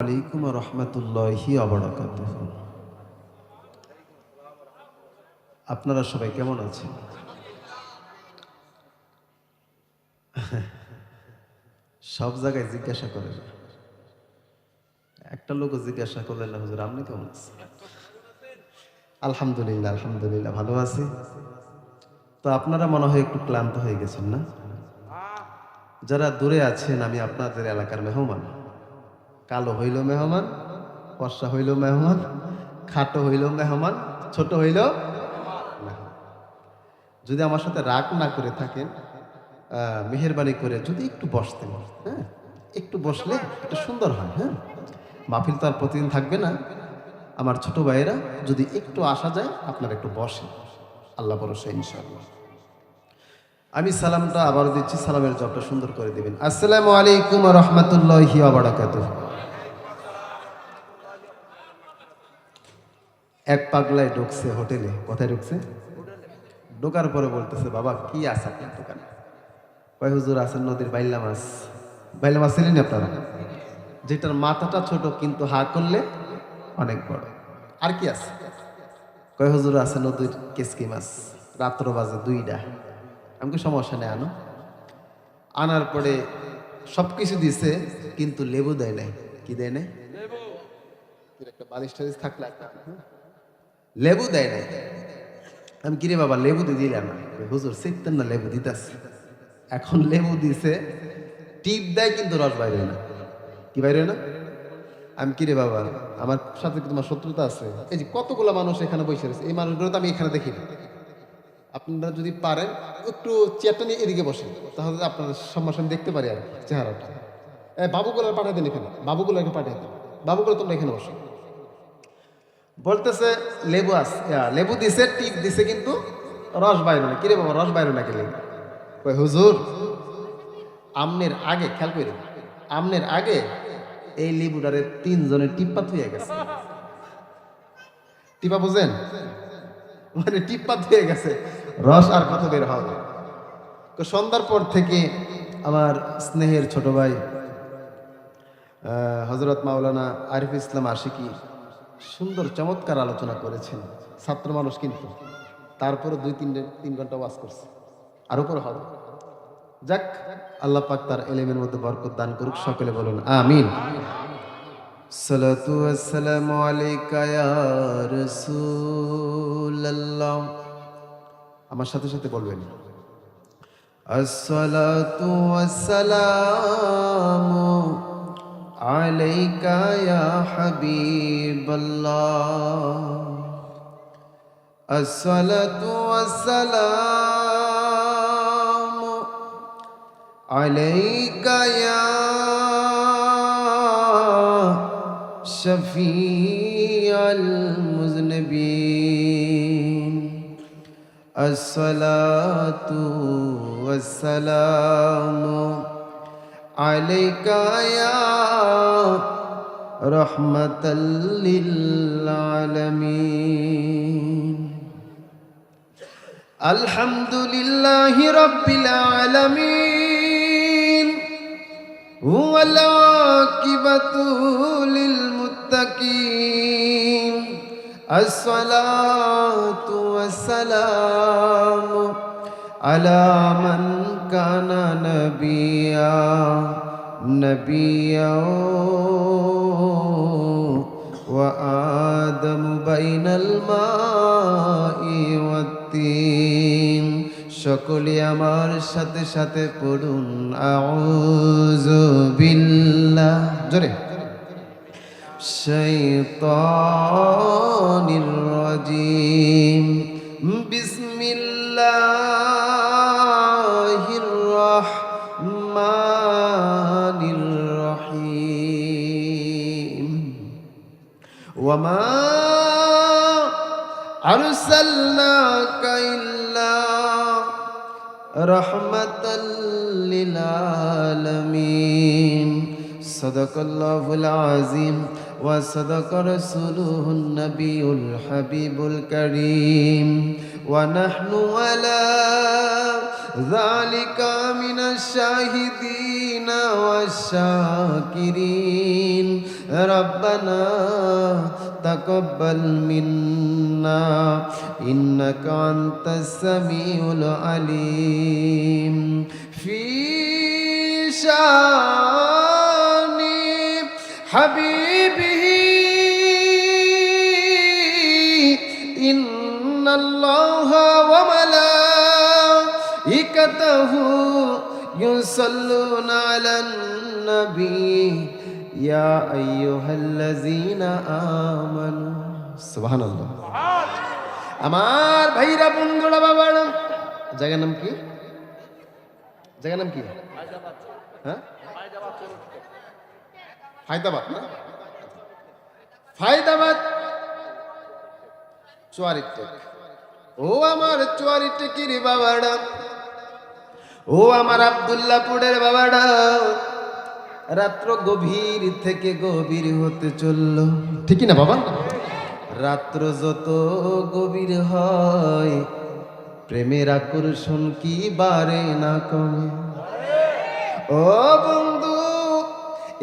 আলাইকুম ওয়া রাহমাতুল্লাহি ওয়া বারাকাতুহু। আপনারা সবাই কেমন আছেন? সব জায়গায় জিজ্ঞাসা করেন, একটা লোকও জিজ্ঞাসা করলেন না, হুজুর আপনি কেমন আছেন? আলহামদুলিল্লাহ, আলহামদুলিল্লাহ ভালো আছি। তো আপনারা মনে হয় একটু ক্লান্ত হয়ে গেছেন না? যারা দূরে আছেন, আমি আপনাদের এলাকার মেহমান। কালো হইল মেহমান, ফর্সা হইল মেহমান, খাটো হইল মেহমান, ছোট হইল মেহমান। যদি আমার সাথে রাগ না করে থাকেন, মেহেরবানি করে যদি একটু বসতেন, হ্যাঁ, একটু বসলে একটু সুন্দর হয়। হ্যাঁ, মাহফিল তো আর প্রতিদিন থাকবে না। আমার ছোট ভাইয়েরা যদি একটু আসা যায়, আপনারা একটু বসেন, আল্লাহ ভরসা ইনশাআল্লাহ। আমি সালামটা আবার দিচ্ছি, সালামের জবটা সুন্দর করে দিবেন। আসসালামু আলাইকুম ওয়া রাহমাতুল্লাহি ওয়া বারাকাতুহু। এক পাগলায় ঢুকছে হোটেলে। কোথায় ঢুকছে? ঢোকার পরে বলতেছে, বাবা কি আছে আপনার দোকানে? কয় হুজুর আছেন নদীর বাইলা মাছ। বাইলা মাছ চিনেন আপনারা? যেটার মাথাটা ছোট কিন্তু হা করলে অনেক বড়। আর কি আছে? কয় হুজুর আছে নদীর কেসকি মাছ, রাত্র বাজে 2টা। আমাকে সমস্যা নেই, আনো। আনার পরে সবকিছু দিছে, কিন্তু লেবু দেয় নাই। কি দেয় নাই? একটা বালিশ টালিশ থাকলে লেবু দেয় নাই। আমি কিরে বাবা লেবু দিয়ে দিলাম না। হুজুর সিকতেন না, লেবু দিতেছে। এখন লেবু দিছে, টিপ দেয় কিন্তু রস বাইরে হয় না। কি বাইরে হয় না? আমি কিরে বাবা, আমার সাথে কি তোমার শত্রুতা আছে? এই যে কতগুলো মানুষ এখানে বসে রয়েছে, এই মানুষগুলো তো আমি এখানে দেখি না। আপনারা যদি পারেন একটু চেয়ারটা নিয়ে এদিকে বসেন, তাহলে আপনাদের সামনাসামনি দেখতে পারি আর চেহারাটা। বাবুগুলো পাঠিয়ে দেন এখানে, বাবুগুলোকে পাঠিয়ে দেন। বাবুগুলো তোমরা এখানে বসো। বলতেছে লেবু আছে, লেবু দিছে, টিপ দিছে, কিন্তু রস বাইরে না। কিরে বাবা রস বাইরে না কে লেবু? কই হুজুর আমনের আগে খেয়াল করে, আমনের আগে এই লেবুটারে 3 জনের টিপ্পা থুয়ে গেছে। টিপা বুঝেন? মানে টিপ্পা থুয়ে গেছে, রস আর কত বের হবে। তো সন্ধ্যার পর থেকে আমার স্নেহের ছোট ভাই হযরত মাওলানা আরিফ ইসলাম আশিকি সুন্দর চমৎকার আলোচনা করেছেন। ছাত্র মানুষ কিন্তু, তারপরে 3 ঘন্টা ওয়াজ করছে, আর উপরে হবে। যাক, আল্লাহ পাক তার ইলমের মধ্যে বরকত দান করুক, সকলে বলুন আমিন। সালাতু ওয়াসসালামু আলাইকা ইয়া রাসূলুল্লাহ। আমার সাথে সাথে বলবেন, আসসালাতু ওয়াসসালামু আলাইকা ইয়া হাবিবাল্লাহ। আসসালাতু ওয়াসসালামু আলাইকা ইয়া শফিআল মুযনিবিন। আসসালাতু ওয়াসসালামু আলাইকা ইয়া রাহমাতাল লিল আলামিন। আলহামদুলিল্লাহি রাব্বিল আলামিন ওয়াল আকিবাতু লিল মুত্তাকিন। আসসালাতু ওয়াসসালামু আলা মান কানা নাবিয়্যা ওয়া আদামু বাইনাল মাই ওয়াত তিন। সকলে আমার সাথে সাথে পড়ুন আউযু বিল্লাহ, জোরে, শাইতানির রাজিম। বিসমিল্লাহির রাহমানির রহিম। ওয়ামা আরসালনাকা ইল্লা রাহমাতাল লিল আলামিন। সাদাকাল্লাহুল আযীম ওয়া সাদাকা রাসূলুহুন নবিয়ুল হাবিবুল কারীম। ওয়া নাহনু আলা যালিকা মিনাশ শাহিদিনা ওয়াশ শাকিরিন। ربنا تقبل منا إنك أنت السميع العليم في شان حبيبه إن الله وملائكته يصلون على النبي يا أيها الذين آمنوا سبحان الله আমার ভাইরা বন্ধুরা বাবারা জায়গার নাম কি জায়গার নাম কি হ্যাঁ ফায়দাবাদ না ফায়দাবাদ চুয়ারিটেক ও আমার চুয়ারিটেকের বাবারা ও আমার আব্দুল্লাহপুরের বাবারা রাত্র গভীর থেকে গভীর হতে চলল ঠিক না বাবা রাত্র যত গভীর হয় প্রেমের আকর্ষণ কি বাড়ে না কমে ও বন্ধু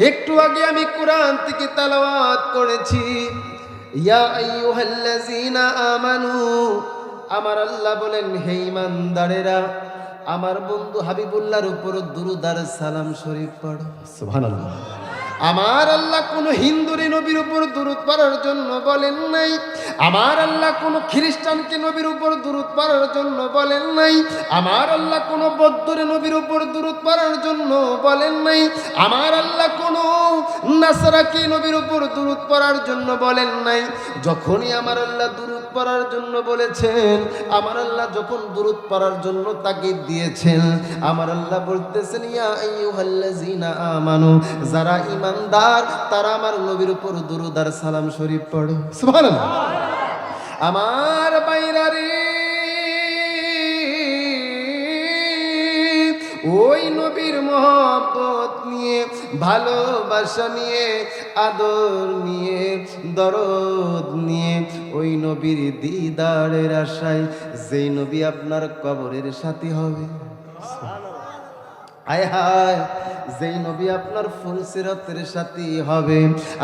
একটু আগে আমি কোরআন থেকে তেলাওয়াত করেছি ইয়া আইয়ুহাল্লাযীনা আমানু আমার আল্লাহ বলেন হে ঈমানদারেরা আমার বন্ধু হাবিবুল্লাহর উপর দুরূদ আর সালাম শরীফ পড়ো সুবহানাল্লাহ আমার আল্লাহ কোন হিন্দুরে নবীর উপর দুরূদ পড়ার জন্য বলেন নাই আমার আল্লাহ কোন খ্রিস্টানকে নবীর উপর দুরূদ পড়ার জন্য বলেন নাই আমার আল্লাহ কোন বৌদ্ধরে নবীর উপর দুরূদ পড়ার জন্য বলেন নাই আমার আল্লাহ কোন নাসারাকে নবীর উপর দুরূদ পড়ার জন্য বলেন নাই যখনই আমার আল্লাহ দুরূদ পড়ার জন্য বলেছেন আমার আল্লাহ যখন দুরূদ পড়ার জন্য তাগিদ দিয়েছেন আমার আল্লাহ বলতেছেন ইয়া আইয়ুহাল্লাযীনা আমানু যারা ইমানদার তারা আমার নবীর উপর দুরূদ আর সালাম শরীফ পড়ো সুবহানাল্লাহ আমার বাইরা রে ওই নবীর মহব্বত নিয়ে ভালোবাসা নিয়ে আদর নিয়ে দরদ নিয়ে ওই নবীর দিদারের আশায় যেই নবী আপনার কবরের সাথী হবে হায় হায় যেই নবী আপনার ফুলসিরাতের সাথী হবে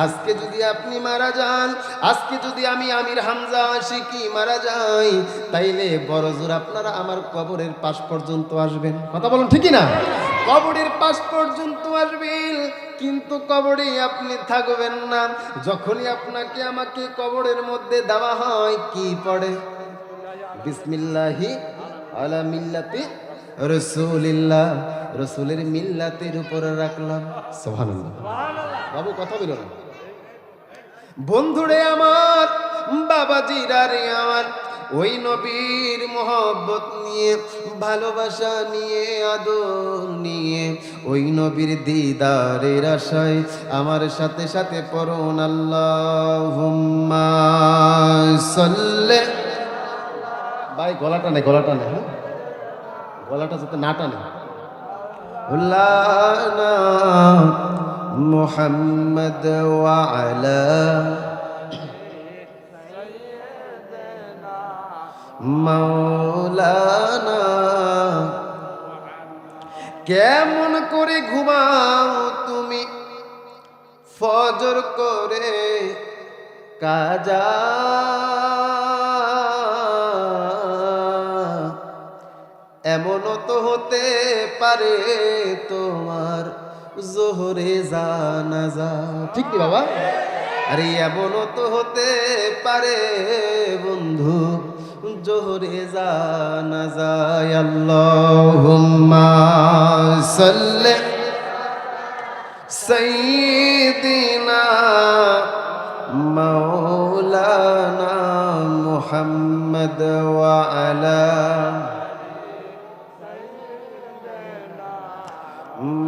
আজকে যদি আপনি মারা যান আজকে যদি আমি আমির হামজা আশিকি মারা যাই তাইলে বড় জোর আপনারা আমার কবরের পাশ পর্যন্ত আসবেন কথা বলুন ঠিকই না কবরের পাশ পর্যন্ত আসবেন কিন্তু কবরে আপনি থাকবেন না যখনই আপনাকে আমাকে কবরের মধ্যে দেওয়া হয় কি পড়ে বিসমিল্লাহি আলা মিল্লাতি রাসূলিল্লাহ রাসূলের মিল্লাতের উপর রাখলাম সুবহানাল্লাহ বাবু কথা বলো না বন্ধুরে আমার বাবাজিরা রে আমার ওই নবীর মহব্বত নিয়ে ভালোবাসা নিয়ে আদর নিয়ে ওই নবীর দিদারের আশায় আমার সাথে সাথে পড়ুন আল্লাহুম্মা সাল্লি ভাই গলাটা নেই হ্যাঁ গলাটা যাতে না টানে লানা মুহাম্মদ ওয়া আলা মাওলানা কেমন করে ঘুমাও তুমি ফজর করে কাজা এমনও তো হতে পারে তোমার জোহরে জানাজা ঠিক কি বাবা আরে এমনও তো হতে পারে বন্ধু জোহরে জানাজা আল্লাহুম্মা সাল্লি সাইয়্যিদিনা মাওলানা মুহাম্মদ ওয়া আলা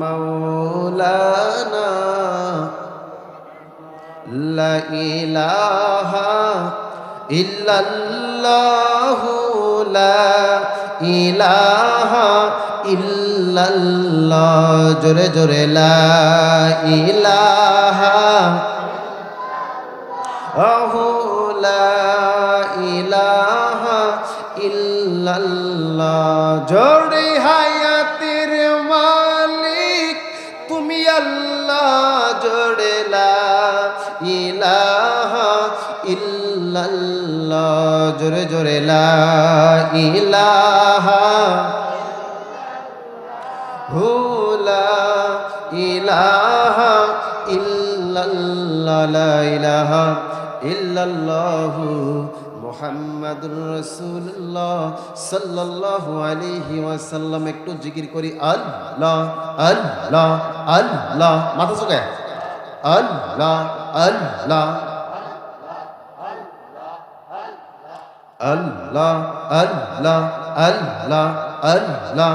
মাওলানা লা ইলাহা ইল্লাল্লাহু লা ইলাহা ইল্লাল্লাহ জোরে জোরে লা ইলাহা লা ইলাহা ইল্লাল্লাহ জোরে হায়াতের মালিক তুমি আল্লাহ জোরে লা ইলাহা ইল্লাল্লাহ জোরে জোরে লা ইলাহা হু লা ইলাহা ইল্লাল্লাহ লা ইলাহা ইল্লাল্লাহু মুহাম্মাদুর রাসূলুল্লাহ সাল্লাল্লাহু আলাইহি ওয়াসাল্লাম। একটু জিকির করি আল্লাহ আল্লাহ আল্লাহ, মাথা ঝুঁকায় আল্লাহ আল্লাহ আল্লাহ আল্লাহ আল্লাহ আল্লাহ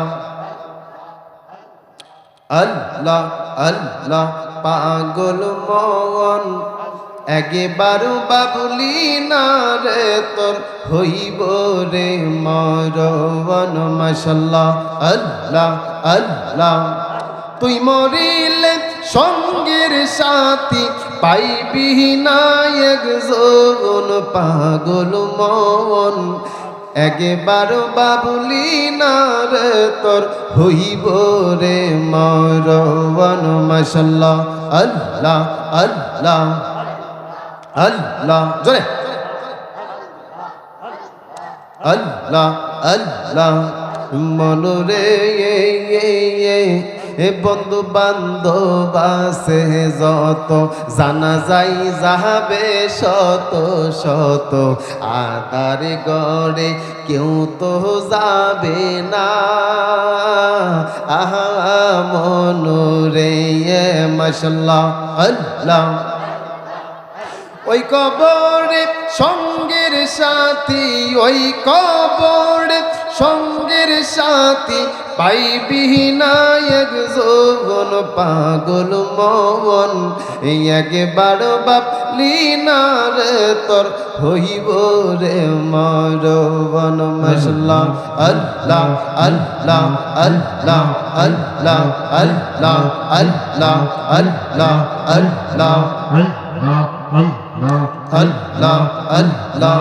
আল্লাহ আল্লাহ। পাগল মন একবার বাবুলি না রে তোর হইব রে মরণ মাশাল্লাহ আল্লাহ আল্লাহ। তুই মরিলে সঙ্গের সাথী পাইবি না একজন পাগল মন একবার বাবুলি না রে তোর হইব রে মরণ মাশাল্লাহ আল্লাহ আল্লাহ আল্লাহ জোরে আল্লাহ আল্লাহ। মনরে বন্ধু বান্ধব আছে যত জানা যাই যাবে শত শত আদার গড়ে কেউ তো যাবে না আহা মনরে মাশাল্লাহ আল্লাহ। ওই কবরে সঙ্গের সাথী ওই কবরে সঙ্গের সাথী পাইবি না একজন পাগল মন একবার বাপলি না রে তোর হইব রে মরণ মাশাল্লাহ আল্লাহ আল্লাহ আল্লাহ আল্লাহ আল্লাহ আল্লাহ আল্লাহ আল্লাহ আল্লাহ আল্লাহ।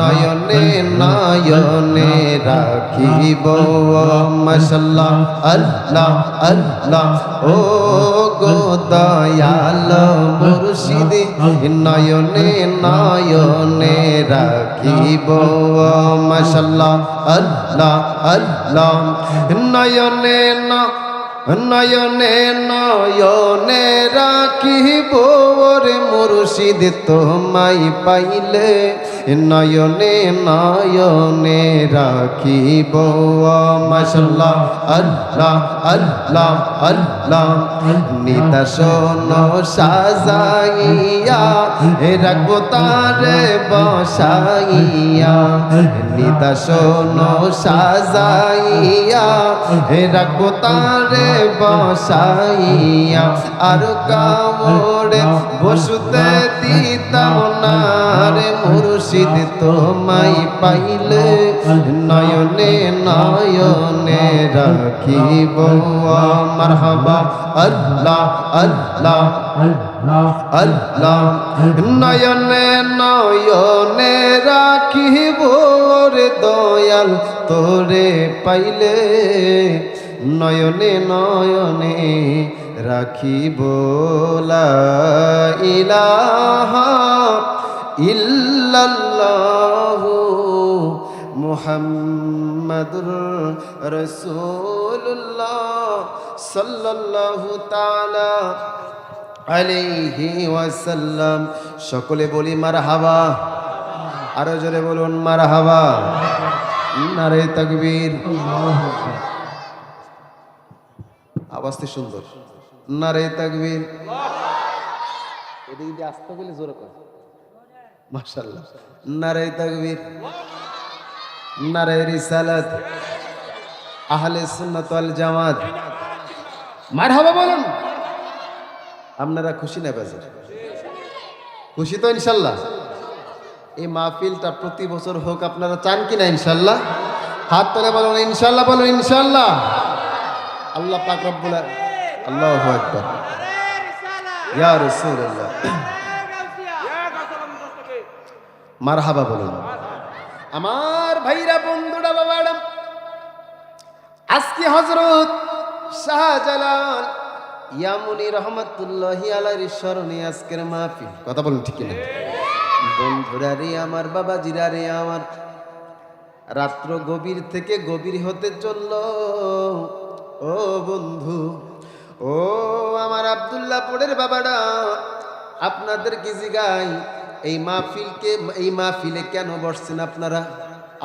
নয়নে নয়নে রাখিব মাশাল্লাহ আল্লাহ আল্লাহ। ও গো দয়াল মুর্শিদ নয়নে নয়নে রাখিব মাশাল্লাহ আল্লাহ আল্লাহ। নয়নে নয়নে নয়নে রাখিব রে মুর্শিদ তোমায় পাইলে নয়নে নয়নে রাখিব মাশাল্লাহ আল্লাহ আল্লাহ আল্লাহ। নিদাসন সাজাইয়া রাখবো তারে বসাইয়া নিদাসন সাজাইয়া রাখবো তারে বসাইয়া আর কামড়ে বসুতে দিতাম না রে মুর্শিদ তোমায় পাইলে নয়নে নয়নে রাখিব মারহাবা আল্লাহ আল্লাহ আল্লাহ। নয়নে নয়নে রাখিব রে দয়াল তোরে পাইলে নয়নে নয়নে রাখিব লা ইলাহা ইল্লাল্লাহু মুহাম্মাদুর রাসূলুল্লাহ সাল্লাল্লাহু তাআলা আলাইহি ওয়াসাল্লাম। সকলে বলি মারহাবা, আরো জোরে বলুন মারহাবা। নারে তাকবীর, আওয়াজটি সুন্দর। নারে তাকবীর, এদিকে আসতে গেলে জোরে কর মাশাআল্লাহ। নারে তাকবীর, নারে রিসালাত, আহলে সুন্নাত ওয়াল জামাত মারহাবা বলুন। আপনারা খুশি না বেজার? খুশি তো ইনশাআল্লাহ? এই মাহফিলটা প্রতি বছর হোক, আপনারা চান কিনা ইনশাআল্লাহ? হাত তুলে বলুন ইনশাআল্লাহ, বলুন ইনশাআল্লাহ। আল্লাহ পাক রব্বুল আল্লাহু আকবার ইয়া রাসূলুল্লাহ মারহাবা বলুন। আমার ভাইরা বন্ধুরা বাবারা, আজকে হযরত শাহজালাল ইয়ামুনি রহমাতুল্লাহি আলাইহির স্মরণে আজকের মাহফিল। কথা বলুন ঠিক কিনা? বন্ধুরা রে আমার, বাবাজিরা রে আমার, রাত্র গভীর থেকে গভীর হতে চলল। ও বন্ধু, ও আমার আব্দুল্লাহপুরের বাবারা, আপনাদের কি জিগাই, এই মাহফিলে কেন বসছেন আপনারা?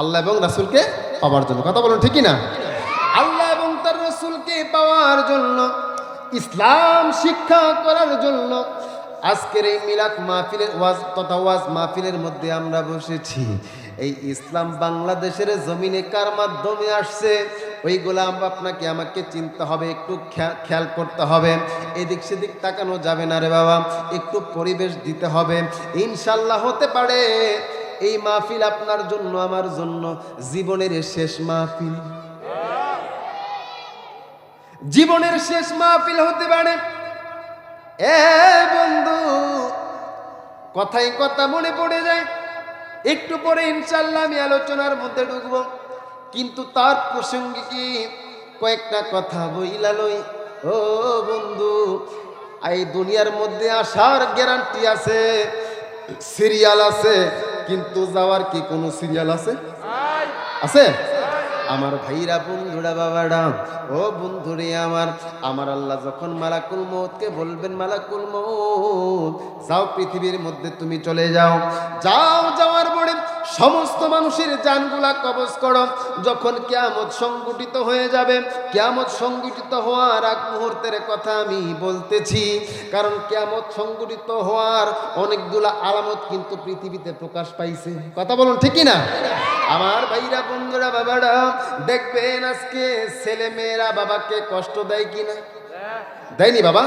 আল্লাহ এবং রাসূলকে পাওয়ার জন্য। কথা বলুন ঠিক কিনা? আল্লাহ এবং তার রাসূলকে পাওয়ার জন্য, ইসলাম শিক্ষা করার জন্য আজকের এই মিলাদ মাহফিলের ওয়াজ মাহফিলের মধ্যে আমরা বসেছি। এই ইসলাম বাংলাদেশের জমিনে কার মাধ্যমে আসছে ওইগুলা আপনাকে আমাকে চিনতে হবে, একটু খেয়াল করতে হবে। এদিক সেদিক তাকানো যাবে না রে বাবা, একটু পরিবেশ দিতে হবে। ইনশাল্লাহ হতে পারে এই মাহফিল আপনার জন্য আমার জন্য জীবনের শেষ মাহফিল, জীবনের শেষ মাহফিল হতে পারে। এ বন্ধু, কথাই কথা মনে পড়ে যায়, একটু পরে ইনশাল্লাহ আমি আলোচনার মধ্যে ঢুকবো, কিন্তু তার প্রসঙ্গে কি কয়েকটা কথা বইলা লই। ও বন্ধু, এই দুনিয়ার মধ্যে আসার গ্যারান্টি আছে, সিরিয়াল আছে, কিন্তু যাওয়ার কি কোনো সিরিয়াল আছে? আছে? আমার ভাইরা, বন্ধুরা, বাবারা, ও বন্ধুরে আমার, আমার আল্লাহ যখন মালাকুল মউতকে বলবেন, মালাকুল মউত যাও পৃথিবীর মধ্যে তুমি চলে যাও, যাও, যাওয়ার পরে সমস্ত মানুষের জানগুলা কবজ করো। যখন কিয়ামত সংগঠিত হয়ে যাবে, কিয়ামত সংগঠিত হওয়ার আগ মুহূর্তের কথা আমি বলতেছি, কারণ কিয়ামত সংগঠিত হওয়ার অনেকগুলা আলামত কিন্তু পৃথিবীতে প্রকাশ পাইছে। কথা বলুন ঠিক কিনা? আমার ভাইরা, বন্ধুরা, বাবারা, দেখবেন আজকে ছেলে মেয়েরা বাবাকে কষ্ট দেয় কিনা? দেয়নি বাবা?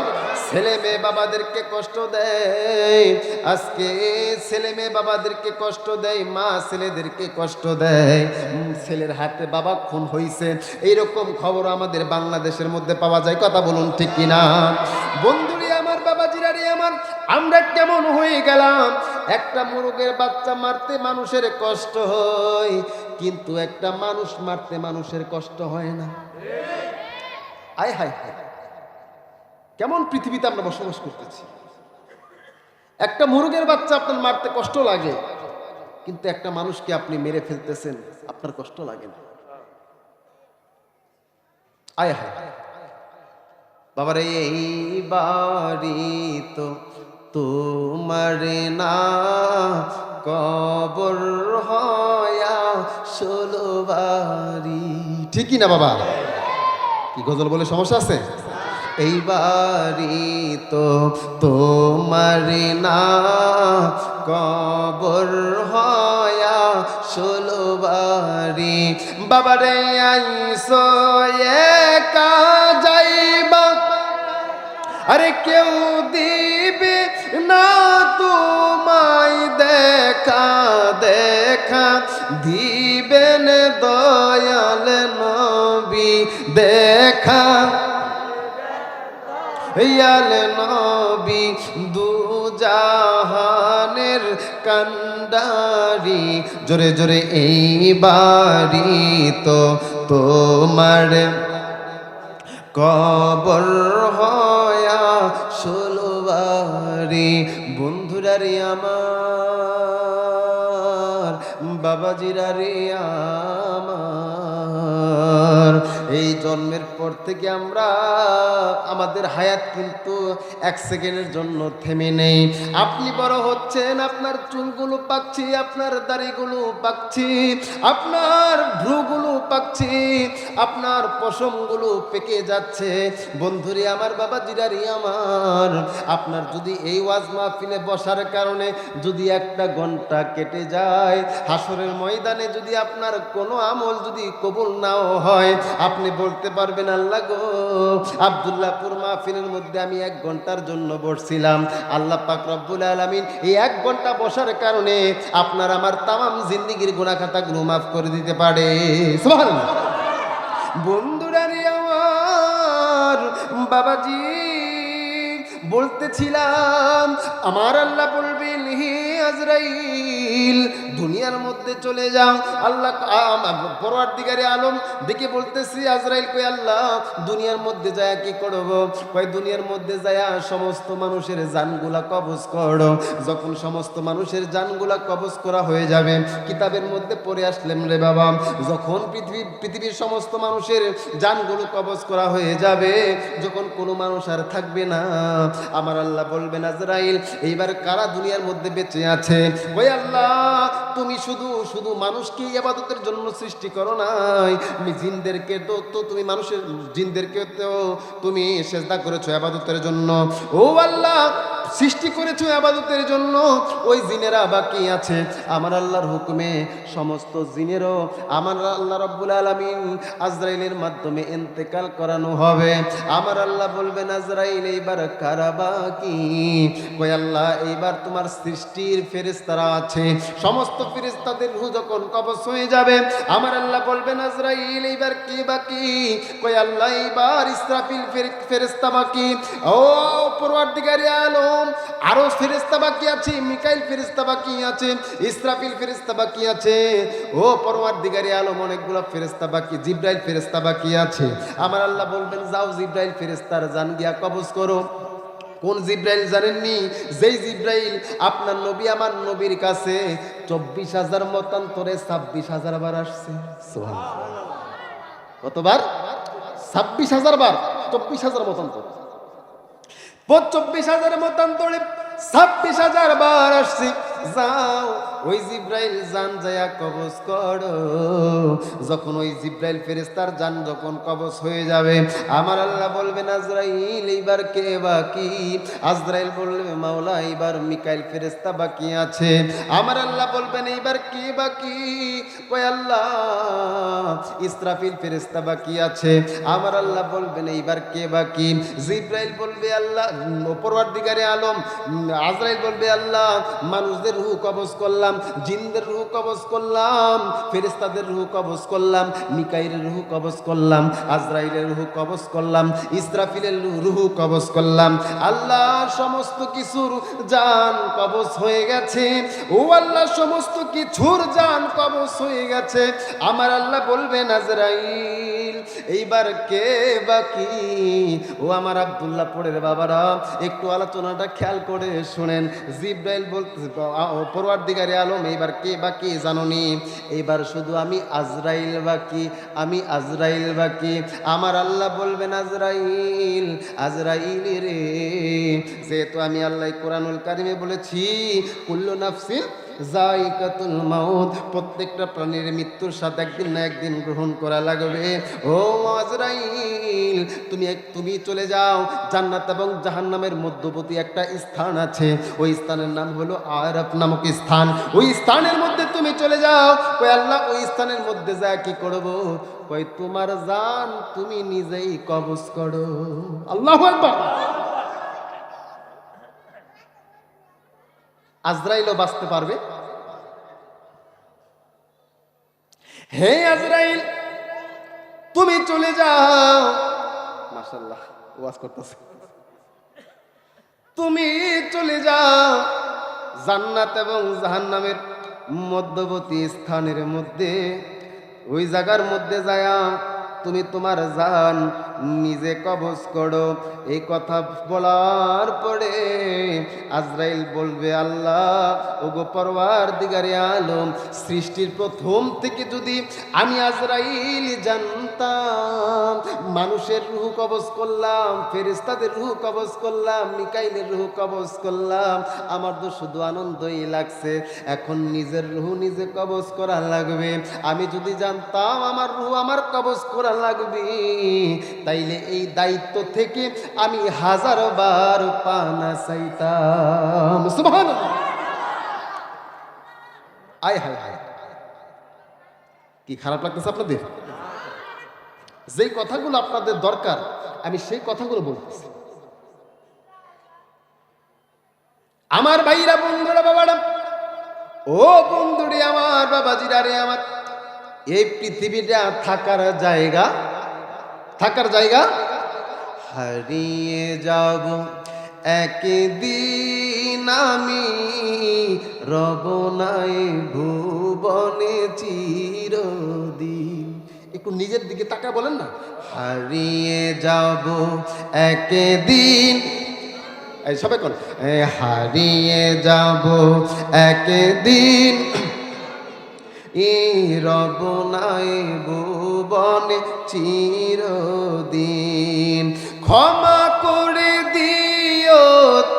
ছেলে মেয়ে বাবাদেরকে কষ্ট দেয়। আজকে ছেলে মেয়ে বাবাদেরকে কষ্ট দেয়, মা ছেলেদেরকে কষ্ট দেয়, ছেলের হাতে বাবা খুন হইছে, এইরকম খবর আমাদের বাংলাদেশের মধ্যে পাওয়া যায়। কথা বলুন ঠিক কিনা? বন্ধুরে আমার, বাবাজিরা রে আমার, আমরা কেমন হয়ে গেলাম? একটা মুরগের বাচ্চা মারতে মানুষের কষ্ট হয়, কিন্তু একটা মানুষ মারতে মানুষের কষ্ট হয় না। আয় হায় হায়, কেমন পৃথিবীতে আমরা বসবাস করতেছি। একটা মুরগের বাচ্চা আপনার মারতে কষ্ট লাগে, কিন্তু একটা মানুষকে আপনি মেরে ফেলতেছেন, আপনার কষ্ট লাগে না। আয় হায় বাবারে, এই বাড়ি তো তোমার না, কবর হয়া 16 বাড়ি। ঠিকই না বাবা? কি গজল বলে সমস্যা আছে? এই বাড়ি তো তোমার না, কবর হয়া 16 বাড়ি। বাবারে আইসো একা যাইবা, আরে কেউ দিবে না তোমায় দেখা, দেখা দিবেন দয়াল নবী, দেখা ইয়াল নবী, দু জাহানের কান্ডারি। জোরে জোরে এই বাড়ি তো তোমার, কবর হয়া 16 বাড়ি। বন্ধুরা রে আমার, বাবাজিরা রে আমার, এই জন্মের পর থেকে আমরা, আমাদের হায়াত কিন্তু 1 সেকেন্ডের জন্য থেমে নেই। আপনি বড় হচ্ছেন, আপনার চুলগুলো পাকছি, আপনার দাড়িগুলো পাকছি, আপনার ভ্রুগুলো পাকছি, আপনার পশমগুলো পেকে যাচ্ছে। বন্ধুরে আমার, বাবাজিরারি আমার, আপনার যদি এই ওয়াজ মাহফিলে বসার কারণে যদি 1টা ঘন্টা কেটে যায়, হাসরের ময়দানে যদি আপনার কোনো আমল যদি কবুল নাও হয়, আপনি বলতে পারবেন, আল্লাহ গো, আব্দুল্লাহপুর মাহফিলের মধ্যে আমি 1 ঘন্টার জন্য বসছিলাম, আল্লাহ পাক রব্বুল আলামিন এই 1 ঘন্টা বসার কারণে আপনার আমার তামাম জিন্দেগির গুনাহ খাতাগুলো মাফ করে দিতে পারে। সুবহানাল্লাহ। বন্ধুরা রে আমার, বাবাজি, বলতেছিলাম আমার আল্লাহ বলবেন, হে আজরাইল দুনিয়ার মধ্যে চলে যাও। আল্লাহ পরওয়ারদিগারে আলম দেখে বলতেছি আজরাইল কই আল্লাহ দুনিয়ার মধ্যে যায় কি করব? কই দুনিয়ার মধ্যে যায় সমস্ত মানুষের জানগুলা কবজ করো। যখন সমস্ত মানুষের জানগুলা কবজ করা হয়ে যাবে, কিতাবের মধ্যে পড়ে আসলেন রে বাবা, যখন পৃথিবীর সমস্ত মানুষের জানগুলো কবজ করা হয়ে যাবে, যখন কোনো মানুষ আর থাকবে না, আমার আল্লাহ বলবেন আজরাইল এইবার কারা দুনিয়ার মধ্যে বেঁচে আছে? ওই আল্লাহ তুমি শুধু শুধু মানুষকে ইবাদতের জন্য সৃষ্টি করো নাই, তুমি জিনদেরকে তো তুমি মানুষের জিনদেরকে তো তুমি সেজদা করেছো ইবাদতের জন্য। ও আল্লাহ সৃষ্টি করেছো ইবাদতের জন্য, ওই জিনেরা বাকি আছে আমার আল্লাহর হুকুমে সমস্ত জিনেরও আমার আল্লাহ রাব্বুল আলামিন আজরাইলের মাধ্যমে ইন্তেকাল করানো হবে। আমার আল্লাহ বলবেন আজরাইল এইবার কারা বাকি? কই আল্লাহ এইবার তোমার সৃষ্টির ফেরেশতারা আছে, সমস্ত ফেরেশতাদের রূহ যখন কবজ হয়ে যাবে, আমার আল্লাহ বলবেন আজরাইল এইবার কে বাকি? কই আল্লাহ এইবার ইসরাফিল ফেরেশতা বাকি। ও পরওয়ারদিগারে আলম আরো ফেরেশতা বাকি আছে, মিকাইল ফেরেশতা বাকি আছে, ইসরাফিল ফেরেশতা বাকি আছে। ও পরওয়ারদিগারে আলম অনেকগুলো ফেরেশতা বাকি, জিবরাইল ফেরেশতা বাকি আছে। আমার আল্লাহ বলবেন যাও জিবরাইল ফেরেশতার জান গিয়া কবজ করো। কোন জিবরাইল জানেননি? যেই জিবরাইল আপনার নবী আমার নবীর কাছে 24,000 মতান্তরে 26,000 বার আসছে। সুবহানাল্লাহ। কতবার? 26,000 বার, 24,000 মতান্তর। 24,000 মতান্তরে 26,000 বার আসছি। যাও ওই জিব্রাইল জান যায়া কবজ করো। যখন ওই জিব্রাইল ফেরেশতার জান যখন কবজ হয়ে যাবে, আমার আল্লাহ বলবেন আজরাইল এইবার কে বাকি? আজরাইল বলবে মাওলা এইবার মিকাইল ফেরেশতা বাকি আছে। আমার আল্লাহ বলবেন এইবার কে বাকি? কই আল্লাহ ইসরাফিল ফেরেশতা বাকি আছে। আমার আল্লাহ বলবেন এইবার কে বাকি? জিব্রাইল বলবে আল্লাহ পরওয়ারদিগারে আলম, আজরাইল বলবে আল্লাহ মানুষদের রূহ কবজ করলাম, জিনদের রূহ কবজ করলাম, ফেরেশতাদের রূহ কবজ করলাম, মিকাইলের রূহ কবজ করলাম, আজরাইলের রূহ কবজ করলাম, ইসরাফিলের রূহ কবজ করলাম। আল্লাহ সমস্ত কিছুর জান কবজ হয়ে গেছে। ও আল্লাহ সমস্ত কিছুর জান কবজ হয়ে গেছে। আমার আল্লাহ বলবেন আজরাইল এইবার কে বাকি? ও আমার আব্দুল্লাহ পড়ের বাবারা একটু আলোচনাটা খেয়াল করে শুনেন। জিব্রাইল বলতে পরওয়ারদিগারে আলম এইবার কে বাকি জানোনি? এইবার শুধু আমি আজরাইল বাকি, আমি আজরাইল বাকি। আমার আল্লাহ বলবেন আজরাইল, আজরাইল রে, যেহেতু আমি আল্লাহ কোরআনুল কারিমে বলেছি কুল্লু নাফসিন যায়কাতুল মাউত, প্রত্যেকটা প্রাণীর মৃত্যুর সাথে একদিন না একদিন গ্রহণ করা লাগবে। ও আজরাইল তুমি চলে যাও, জান্নাত এবং জাহান্নামের মধ্যবর্তী একটা স্থান আছে, ওই স্থানের নাম হলো আরাফ নামক স্থান। ওই স্থানের মধ্যে তুমি চলে যাও। কই আল্লাহ ওই স্থানের মধ্যে যা কি করব? কই তোমার জান তুমি নিজেই কবজ করো। আল্লাহু আকবার। আজরাইলও বাঁচতে পারবে। হে আজরাইল তুমি চলে যাও। মাশাআল্লাহ ওয়াজ করতেছে। তুমি চলে যাও জান্নাত এবং জাহান্নামের মধ্যবর্তী স্থানের মধ্যে, ওই জায়গার মধ্যে যায়া তুমি তোমার জান নিজে কবজ করো। এই কথা বলার পরে আজরাইল বলবে আল্লাহ ওগো পরওয়ারদিগারে আলম, সৃষ্টির প্রথম থেকে যদি আমি আজরাইল জানতাম মানুষের রূহ কবজ করলাম, ফেরেশতাদের রূহ কবজ করলাম, মিকাইলের রূহ কবজ করলাম, আমার তো শুধু আনন্দই লাগছে। এখন নিজের রূহ নিজে কবজ করা লাগবে। আমি যদি জানতাম আমার রূহ আমার কবজ করা লাগবে, তাইলে এই দায়িত্ব থেকে আমি 1000 বার পানা চাইতাম। সুবহানাল্লাহ। আয় হায় হায়, কি খারাপ লাগতেছে আপনাদের? যেই কথাগুলো আপনাদের দরকার আমি সেই কথাগুলো বলতেছি। আমার ভাইরা, বন্ধুরা, বাবারা, ও বন্ধুরে আমার, বাবাজিরা রে আমার, এই পৃথিবীটা থাকার জায়গা, থাকার জায়গা। হারিয়ে যাব একদিন আমি রব নাই ভুবনে চিরদিন। একটু নিজের দিকে তাকা বলেন না, হারিয়ে যাব একদিন, এই সবাই কোন, হারিয়ে যাব একদিন, রব নাই ভুবনে চিরদিন। ক্ষমা করে দিও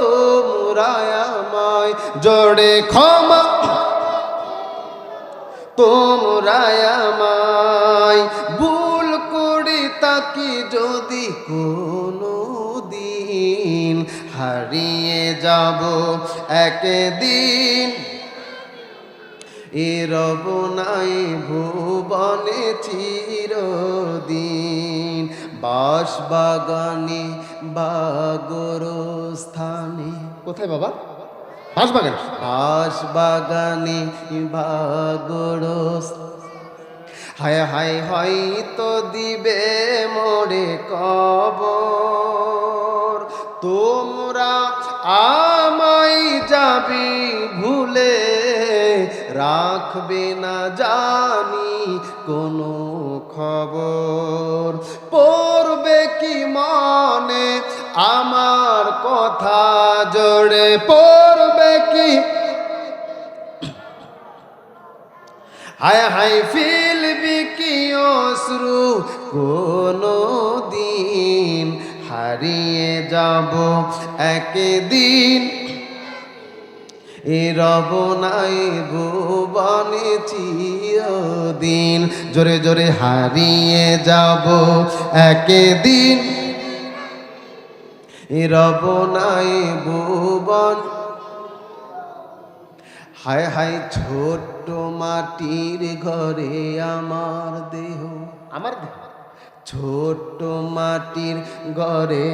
তোমরা আমায়, জোরে ক্ষমা তোমরা আমায়, ভুল করে তাকি যদি কোনো দিন, হারিয়ে যাব একদিন, রব নাই ভুবনে চিরদিন। বাঁশ বাগানে বা গোরস্থানে, কোথায় বাবা? বাঁশ বাগান, বাঁশ বাগানে বা গোরস্থানে, হায় হায় হয়তো দিবে মোরে কবর, তোমরা আমায় যাবি ভুলে, রাখবে না জানি কোনো খবর, পড়বে কি মনে আমার কথা, জোরে পড়বে কি, হায় হায় ফেলবি কি অশ্রু কোনো দিন, হারিয়ে যাব একদিন, রব নাই ভুবনে চিরদিন। জোরে জোরে হারিয়ে যাব একদিন, রব নাই ভুবন। হায় হায় ছোট্ট মাটির ঘরে আমার দেহ, আমার দেহ ছোট্ট মাটির ঘরে,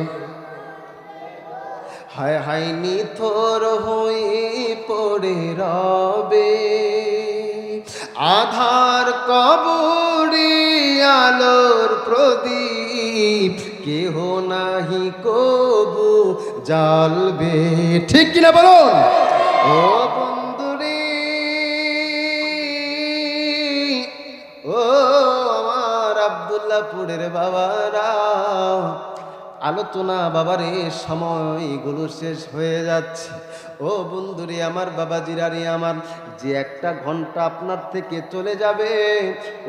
হায় হায় নিথর হয়ে পড়ে রবে, আধার কবরে আলোর প্রদীপ, কেহ নাহি কবু জ্বালবে, ঠিক কিনা বলুন ও বন্ধুরে, ও আমার আব্দুল্লাহপুরের বাবারা। আলোচনা বাবারে সময়গুলো শেষ হয়ে যাচ্ছে। ও বন্ধুরে আমার, বাবাজিরারে আমার, যে একটা ঘন্টা আপনার থেকে চলে যাবে,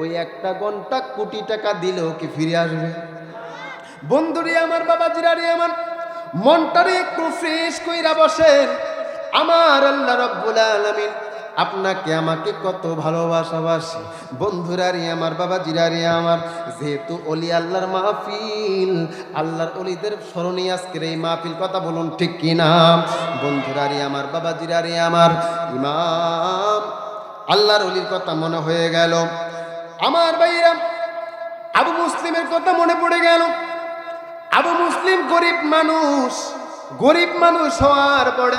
ওই একটা ঘন্টা কোটি টাকা দিলেও কি ফিরে আসবে? বন্ধুরে আমার, বাবাজিরারে আমার, মনটারে একটু ফ্রেশ কইরা বসেন। আমার আল্লাহ রাব্বুল আলামিন আপনাকে আমাকে কত ভালোবাসাবাসি। বন্ধুরারি আমার, বাবাজিরারি আমার, যেহেতু অলি আল্লাহর মাহফিল, আল্লাহর অলিদের স্মরণে আজকের এই মাহফিল, কথা বলুন ঠিক কিনা? বন্ধুরারি আমার, বাবাজিরারি আমার, ইমাম আল্লাহর অলির কথা মনে হয়ে গেল। আমার ভাইরা, আবু মুসলিমের কথা মনে পড়ে গেল। আবু মুসলিম গরিব মানুষ, গরিব মানুষ হওয়ার পরে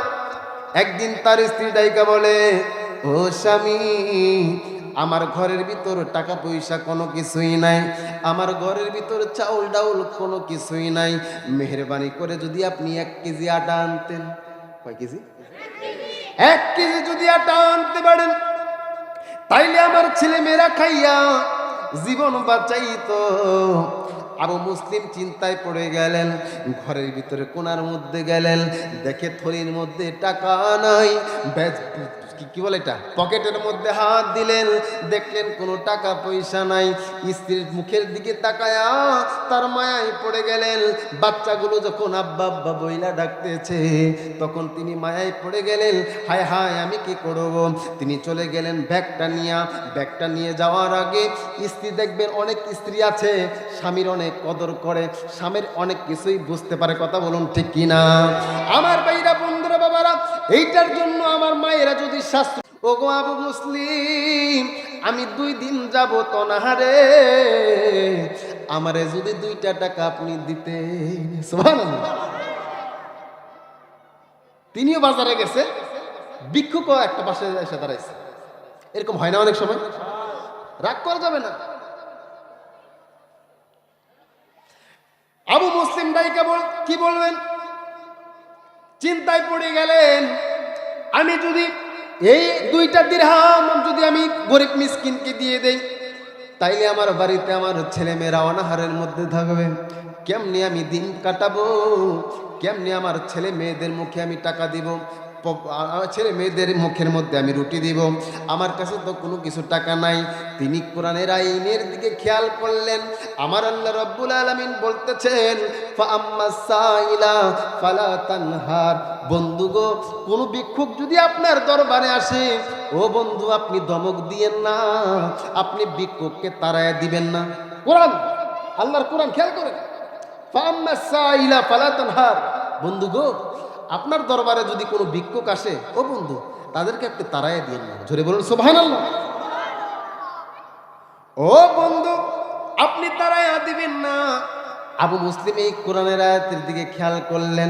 একদিন তার স্ত্রী ডাইকা বলে, ও স্বামী, আমার ঘরের ভিতর টাকা পয়সা কোনো কিছুই নাই, আমার ঘরের ভিতর চাউল ডাউল কোনো কিছুই নাই, মেহেরবানি করে যদি আপনি 1 কেজি আটা আনতেন। কয় কেজি? 1 কেজি যদি আটা আনতে পারেন, তাইলে আমার ছেলে মেয়েরা খাইয়া জীবন বাঁচাইতো। আবু মুসলিম চিন্তায় পড়ে গেলেন, ঘরের ভিতরে কোণার মধ্যে গেলেন, দেখে থলির মধ্যে টাকা নাই, কি বলে এটা, পকেটের মধ্যে হাত দিলেন, দেখলেন কোনো টাকা পয়সা নাই। স্ত্রীর মুখের দিকে তাকায়া তার মায়ায় পড়ে গেলেন। বাচ্চাগুলো যখন আব্বা আব্বা বইলা ডাকতেছে, তখন তিনি মায়ায় পড়ে গেলেন, হায় হায় আমি কি করব। তিনি চলে গেলেন ব্যাগটা নিয়ে। ব্যাগটা নিয়ে যাওয়ার আগে, স্ত্রী দেখবেন, অনেক স্ত্রী আছে স্বামীর অনেক কদর করে, স্বামীর অনেক কিছুই বুঝতে পারে, কথা বলুন ঠিক কিনা? আমার ভাইরা, বন্ধুরা, বাবারা, এইটার জন্য আমার মায়েরা যদি শাস্ত্র, ওগো আবু মুসলিম, আমি 2 দিন যাব তনাহারে, আমারে যদি 2টা টাকা আপনি দিতেন। সুবহানাল্লাহ। তিনিও বাজারে গেছে, ভিক্ষুকও একটা পাশে এসে দাঁড়াইছে। এরকম হয় না অনেক সময়? রাগ করা যাবে না। আবু মুসলিম ভাই কেবল কি বলবেন, চিন্তায় পড়ে গেলেন, আমি যদি এই 2টা দিরহাম যদি আমি গরিব মিসকিনকে দিয়ে দেই, তাইলে আমার বাড়িতে আমার ছেলে মেয়েরা অনাহারের মধ্যে থাকবে। কেমনি আমি দিন কাটাবো? কেমনি আমার ছেলে মেয়েদের মুখে আমি টাকা দিব? ছেলে মেয়েদের মুখের মধ্যে আমি রুটি দিব? আমার কাছে তো কোনো কিছু টাকা নাই। তিনি কোরআনের আইনের দিকে খেয়াল করলেন। আমার আল্লাহ রাব্বুল আলামিন বলতেছেন, ফাআম্মাস সাইলা ফালা তানহার। বন্ধু গো, কোন ভিক্ষুক যদি আপনার দরবারে আসে, ও বন্ধু আপনি ধমক দিয়েন না, আপনি ভিক্ষুককে তাড়ায়া দিবেন না। কোরআন, আল্লাহর কোরআন খেয়াল করেন। ফাআম্মাস সাইলা ফালা তানহার। বন্ধু গো, আপনার দরবারে যদি কোনো ভিক্ষুক আসে, ও বন্ধু তাদেরকে আপনি তাড়ায়া দিয়েন না। জোরে বলুন সুবহানাল্লাহ। ও বন্ধু আপনি তাড়ায়া দিবেন না। আবু মুসলিম এই কোরআনের আয়াতের দিকে খেয়াল করলেন।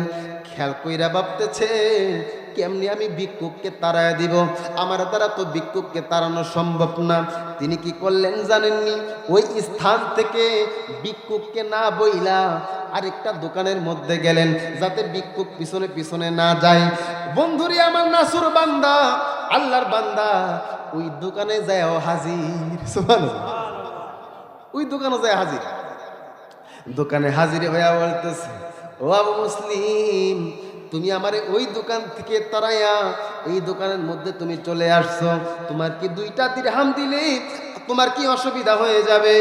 খেয়াল কইরা ভাবতেছে, কেমনি আমি ভিক্ষুককে তাড়ায়া দিব? আমার দ্বারা তো ভিক্ষুককে তাড়ানো সম্ভব না। তিনি কি করলেন জানেননি? ওই স্থান থেকে ভিক্ষুককে না বইলা আরেকটা দোকানের মধ্যে গেলেন, যাতে ভিক্ষুক পিছনে পিছনে না যায়। বন্ধুরে আমার নাসুর বান্দা, আল্লাহর বান্দা ওই দোকানে যায় হাজির। সুবহানাল্লাহ। ওই দোকানে যায় হাজির। দোকানে হাজির হইয়া বলতেছে, ও আবু মুসলিম, তুমি আমারে ওই দোকান থেকে তাড়াইয়া এই দোকানের মধ্যে তুমি চলে আসছো। তোমার কি 2টা দিরহাম দিলে তোমার কি অসুবিধা হয়ে যাবে?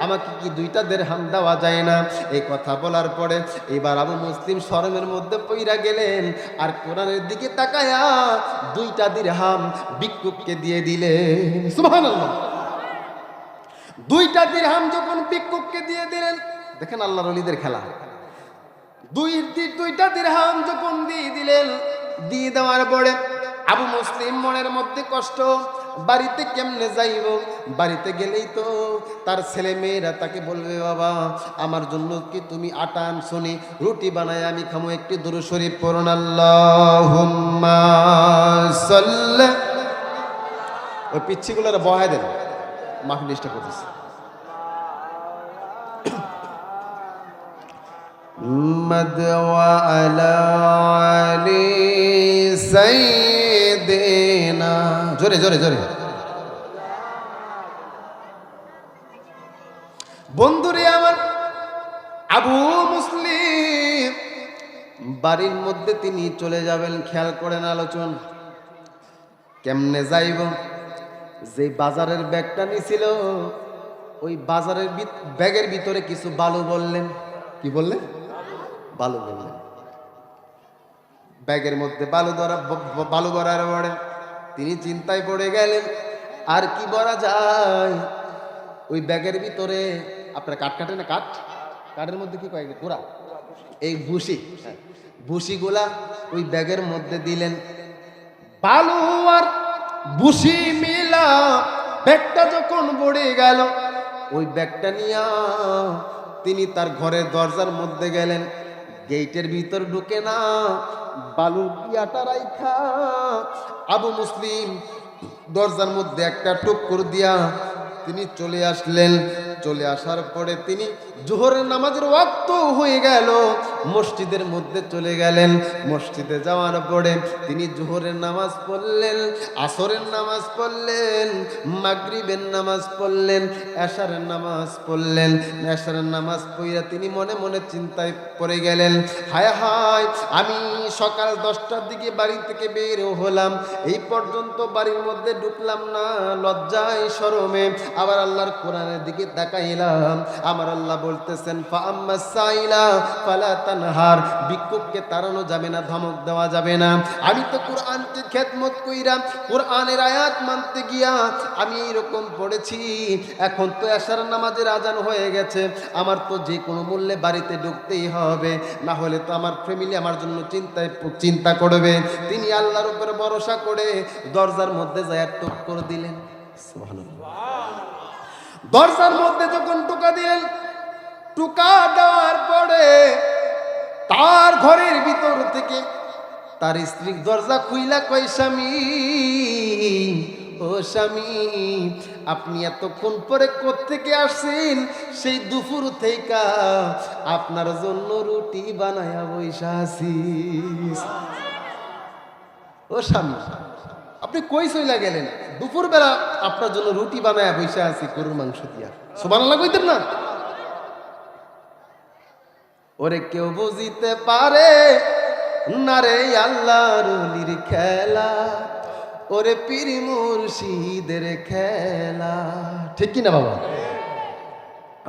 আমাকে কি 2টা দিরহাম দেওয়া যায় না? এই কথা বলার পরে এবার আবু মুসলিম শরমের মধ্যে পইরা গেলেন, আর কোরআনের দিকে তাকায়া 2টা দিরহাম ভিক্ষুককে দিয়ে দিলেন। সুবহানাল্লাহ। 2টা দিরহাম যখন ভিক্ষুককে দিয়ে দিলেন, দেখেন আল্লাহর ওলিদের খেলা। 2টা দিরহাম যখন দিয়ে দিলেন, দিয়ে দেওয়ার পরে আবু মুসলিম মনের মধ্যে কষ্ট, বাড়িতে কেমনে যাইব? বাড়িতে গেলেই তো তার ছেলে মেয়েরা তাকে বলবে, বাবা আমার জন্য কি তুমি আটা আনছনি? রুটি বানায় আমি খামো, একটি দুরূদ শরীফ পড়ুন। আল্লাহুম্মা সাল্লি। ওই পিচ্ছিগুলোর বহায় দেন, মাহফিল ডিস্টার্ব করতেছে। محمد وعلى آل سيدنا। জোরে জোরে জোরে। বন্ধুরে আমার, আবু মুসলিম বাড়ির মধ্যে তিনি চলে যাবেন। খেয়াল করেন আলোচনা কেমনে যাইব। যে বাজারের ব্যাগটা নিছিল, ওই বাজারের ব্যাগের ভিতরে কিছু বালু বললেন। কি বললেন? বালু বললেন। ব্যাগের মধ্যে বালু ভরার পরে তিনি চিন্তায় পড়ে গেলেন, আর কি বলা যায়। ওই ব্যাগের ভিতরে আপনার কাঠ কাটে না, কাঠের মধ্যে কি কয়েক গোড়া, এই ভুসিগুলা ওই ব্যাগের মধ্যে দিলেন। বালু আর ভুসি মিলা ব্যাগটা যখন পড়ে গেল, ওই ব্যাগটা নিয়ে তিনি তার ঘরের দরজার মধ্যে গেলেন। গেটের ভিতর ঢুকে না, বালুর ইয়াটা রাইখা আবু মুসলিম দরজার মধ্যে একটা টুকর দিয়া তিনি চলে আসলেন। চলে আসার পরে তিনি জোহরের নামাজের ওয়াক্ত হয়ে গেল, মসজিদের মধ্যে চলে গেলেন। মসজিদে যাওয়ার পরে তিনি জোহরের নামাজ পড়লেন, আসরের নামাজ পড়লেন, মাগরিবের নামাজ পড়লেন, এশারের নামাজ পড়লেন। এশারের নামাজ পড়িয়া তিনি মনে মনে চিন্তায় পড়ে গেলেন, হায় হায় আমি সকাল 10টার দিকে বাড়ি থেকে বের হলাম, এই পর্যন্ত বাড়ির মধ্যে ঢুকলাম না, লজ্জায় শরমে। আবার আল্লাহর কোরআনের দিকে তাকাইলাম, আমার আল্লাহ বলতেছেন, ফাআম্মাস সাইলা ফালা তানহার। ভিক্ষুককে তাড়ানো যাবে না, ধমক দেওয়া যাবে না। আমি তো কোরআনকে খেদমত কইরা কোরআনের আয়াত মানতে গিয়া আমি এরকম পড়েছি। এখন তো এশার নামাজের আজান হয়ে গেছে, আমার তো যে কোনো মূল্যে বাড়িতে ঢুকতেই হবে, না হলে তো আমার ফ্যামিলি আমার জন্য চিন্তা করবে। তিনি আল্লাহর উপর ভরসা করে দরজার মধ্যে যায় টুক করে দিলেন। সুবহানাল্লাহ। দরজার মধ্যে যখন টোকা দিলেন, টোকা দেওয়ার পরে তার ঘরের ভিতর থেকে তার স্ত্রী দরজা খুইলা কয়, স্বামী ও স্বামী, আপনি এতক্ষণ পরে কোত্থেকে আসছেন? সেই দুপুর থেকে আপনার জন্য রুটি বানায়া বইসা আছি। ও স্বামী, আপনি কই চইলা গেলেন? দুপুরবেলা আপনার জন্য রুটি বানায় বসে আছি গরুর মাংস দিয়া। সুবহানাল্লাহ কইতেন না? ওরে কেউ বুঝিতে পারে না রে আল্লাহর ওলির খেলা, ওরে পীর মুর্শিদের খেলা। ঠিক কি না বাবা?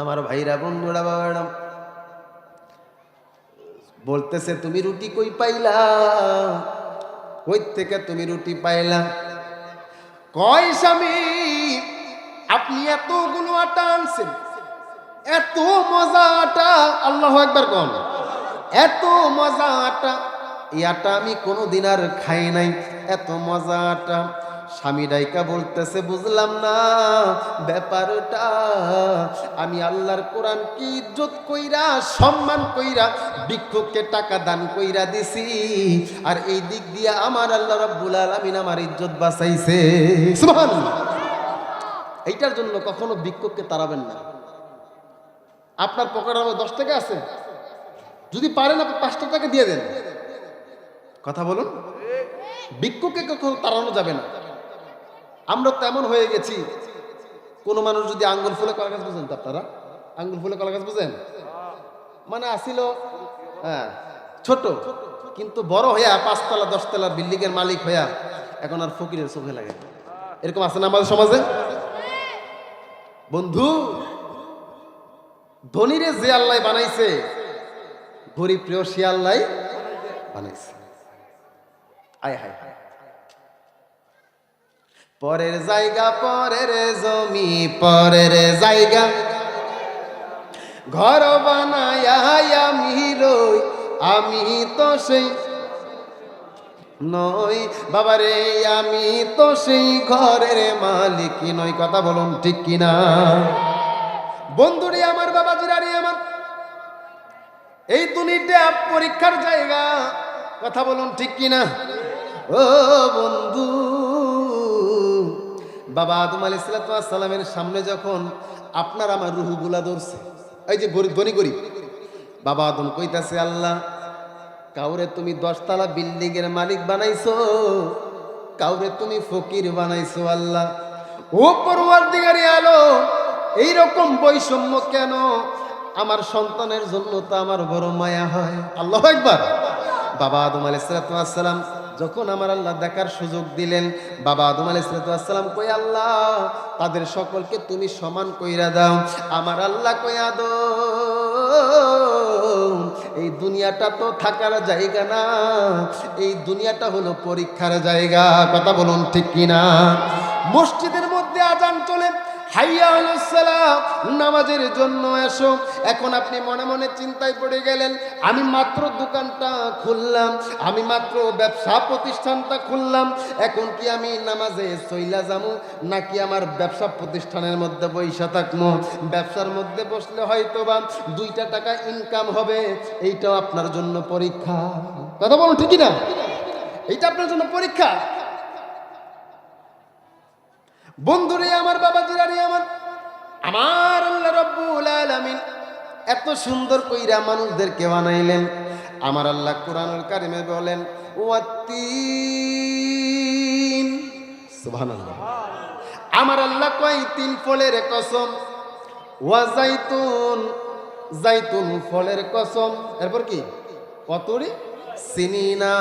আমার ভাইরা বন্ধুরা বাবারা বলতেছে, তুমি রুটি কই পাইলা? কই থেকে তুমি রুটি পাইলা? কয় স্বামী, আপনি এতগুলো আটা আনছেন, এত মজা আটা, আল্লাহু আকবার কোন, এত মজা আটা, এই আটা আমি কোনোদিন আর খাই নাই, এত মজা আটা। স্বামী ডাইকা বলতেছে, বুঝলাম না ব্যাপারটা। আমি আল্লাহর কোরআন কি ইজ্জত কইরা সম্মান কইরা ভিক্ষুককে টাকা দান কইরা দিছি, আর এই দিক দিয়ে আমার আল্লাহ রাব্বুল আলামিন আমার ইজ্জত বাঁচাইছে। সুবহানাল্লাহ। এইটার জন্য কখনো ভিক্ষুককে তাড়াবেন না। আপনার পকেটে 10 টাকা আছে, যদি পারেন আপনি 5 টাকা দিয়ে দেন। কথা বলুন, ভিক্ষুককে কখনো তাড়ানো যাবে না। আমরা তেমন হয়ে গেছি, কোন মানুষ যদি আঙ্গুল ফুলে কলা গাছ, বুঝেন তো আপনারা? আঙ্গুল ফুলে কলা গাছ বুঝেন? মানে আসিল হ্যাঁ ছোট, কিন্তু বড় হইয়া 5 তলা 10 তলার বিল্ডিং এর মালিক হইয়া এখন আর ফকিরের চোখে লাগে। এরকম আছে না আমাদের সমাজে? বন্ধু, ধনীরে যে আল্লাহ বানাইছে, গরিব প্রিয় সে আল্লাহ বানাইছে। আয় হায়, পরের জায়গা পরের জমি পরের জায়গা, ঘর বানায় আমি রই, আমি তো সেই নই বাবারে, আমি তো সেই ঘরের মালিক নই। কথা বলুন ঠিক কিনা? বন্ধুরে আমার, বাবাজিরা রে আমার, এই দুনিয়াটা পরীক্ষার জায়গা। কথা বলুন ঠিক কিনা? ও বন্ধু, বাবা আদম আলাইহিস সালামের সামনে যখন আপনার আমার রুহগুলা ধরছে, এই যে গরিব ধনী গরিব, বাবা আদম কইতাছে, আল্লাহ কাউরে তুমি 10 তলা বিল্ডিং এর মালিক বানাইছো, কাউরে তুমি ফকির বানাইছো। আল্লাহ ও পরওয়ারদিগারে আলো, এইরকম বৈষম্য কেন? আমার সন্তানের জন্য তো আমার বড় মায়া হয়। আল্লাহু আকবার। বাবা আদম আলাইহিস সালাম যখন আমার আল্লাহ দেখার সুযোগ দিলেন, বাবা আদম আলাইহিস সালাম কই, আল্লাহ তাদের সকলকে তুমি সমান কইরা দাও। আমার আল্লাহ কই, আদম এই দুনিয়াটা তো থাকার জায়গা না, এই দুনিয়াটা হলো পরীক্ষার জায়গা। কথা বলুন ঠিক কিনা? মসজিদের মধ্যে আজান চলে, হাইয়া আলাস সালাহ, নামাজের জন্য এসো। এখন আপনি মনে মনে চিন্তায় পড়ে গেলেন, আমি মাত্র দোকানটা খুললাম, আমি মাত্র ব্যবসা প্রতিষ্ঠানটা খুললাম, এখন কি আমি নামাজে চইলা যাবো নাকি আমার ব্যবসা প্রতিষ্ঠানের মধ্যে বইসা থাকবো? ব্যবসার মধ্যে বসলে হয়তো বা 2 টাকা ইনকাম হবে, এইটাও আপনার জন্য পরীক্ষা। কথা বলুন ঠিক না? এইটা আপনার জন্য পরীক্ষা। বন্ধুরে আমার, বাবাজিরা রে আমার, আমার আল্লাহ রাব্বুল আলামিন এত সুন্দর কইরা মানুষদেরকে বানাইলেন। আমার আল্লাহ কোরআনুল কারিমে বলেন, ওয়াত্তিন, সুবহানাল্লাহ। আমার আল্লাহ কয় 3 ফলের কসম, ওয়া জাইতুন, জাইতুন ফলের কসম। এরপর কি? কতরি সিনিনা,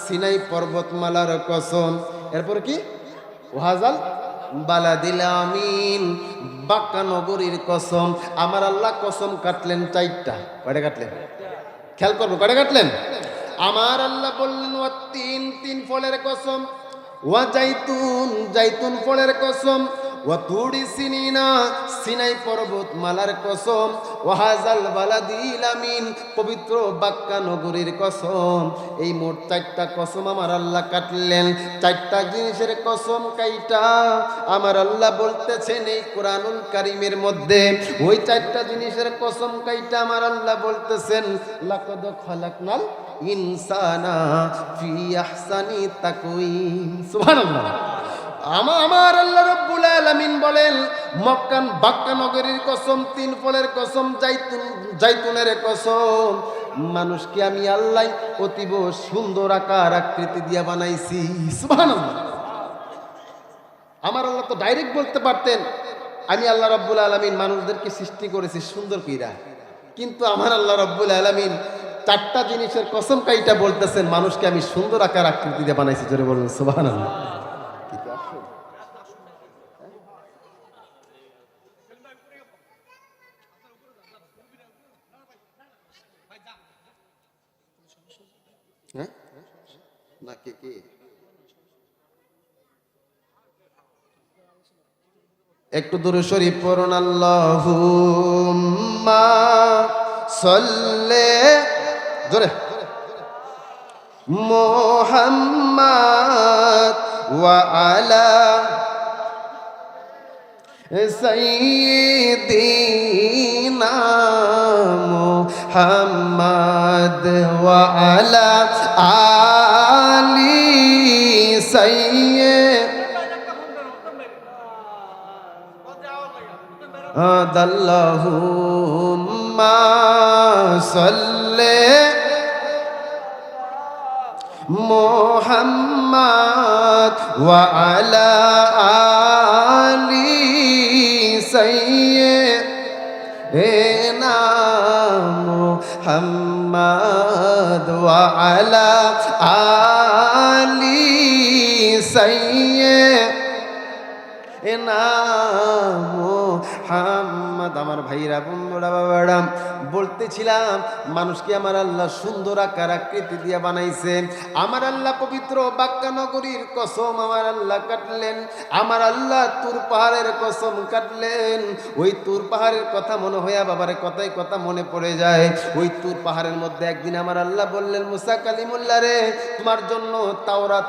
সিনাই পর্বতমালার কসম। এরপর কি? ওয়াজাল বালাদিল আমিন, বাক্কা নগরীর কসম। আমার আল্লাহ কসম কাটলেন 4টা। কয়টা কাটলেন? খেয়াল করবো, কয়টা কাটলেন? আমার আল্লাহ বললেন, ওয়া 3 ফলের কসম, ওয়া জাইতুন, জাইতুন ফলের কসম, ওয়া তুরি সিনিনা, সিনাই পর্বত মালার কসম, ওয়া হাযাল বালাদিল আমিন, পবিত্র বাক্কা নগরীর কসম। এই মোট 4টা কসম আমার আল্লাহ কাটলেন। 4টা জিনিসের কসম কাইটা আমার আল্লাহ বলতেছেন এই কোরআনুল কারীমের মধ্যে, ওই 4টা জিনিসের কসম কাইটা আমার আল্লাহ বলতেছেন, লাকাদ খালাকনাল ইনসানা ফি আহসানি তাকওয়িম। সুবহানাল্লাহ। আমার আল্লাহ রাব্বুল আলামিন বলেন, মক্কা বাক্কা নগরীর কসম, 3 ফলের কসম, জাইতুনের কসম, মানুষকে আমি আল্লাহ অতীব সুন্দর আকার আকৃতি দিয়া বানাইছি। সুবহানাল্লাহ। আমার আল্লাহ তো ডাইরেক্ট বলতে পারতেন আমি আল্লাহ রাব্বুল আলামিন মানুষদেরকে সৃষ্টি করেছি সুন্দর কইরা, কিন্তু আমার আল্লাহ রাব্বুল আলামিন চারটা জিনিসের কসম কাইটা বলতেছেন মানুষকে আমি সুন্দর আকার আকৃতিতে বানাইছি। জোরে বলুন সুবহানাল্লাহ। হ্যাঁ না কে কে একটু দূরে শরীফ পড়ুন। আল্লাহুম্মা সাল্লি জোরে মুহাম্মাদ ওয়া আলা সাইয়্যিদিনা মুহাম্মাদ ওয়া আলা আলি আল্লাহুম্মা সাল্লি মুহাম্মাদ ওয়া আলা আলি সাইয়্যিদিনা মুহাম্মাদ ওয়া আলা আলি সাইয়্যিদিনা মুহাম্মদ। আমার ভাইরা বন্ধুরা বাবারা বলতেছিলাম মানুষকে আমার আল্লাহ সুন্দর আকার আকৃতি দিয়ে বানাইছে। আমার আল্লাহ পবিত্র বাক্কা নগরীর কসম আমার আল্লাহ কাটলেন, আমার আল্লাহ তুর পাহাড়ের কসম কাটলেন। ওই তুর পাহাড়ের কথা মনে হইয়া বাবার কথাই কথা মনে পড়ে যায়। ওই তুর পাহাড়ের মধ্যে একদিন আমার আল্লাহ বললেন মুসা কালিমুল্লাহ রে তোমার জন্য তাওরাত,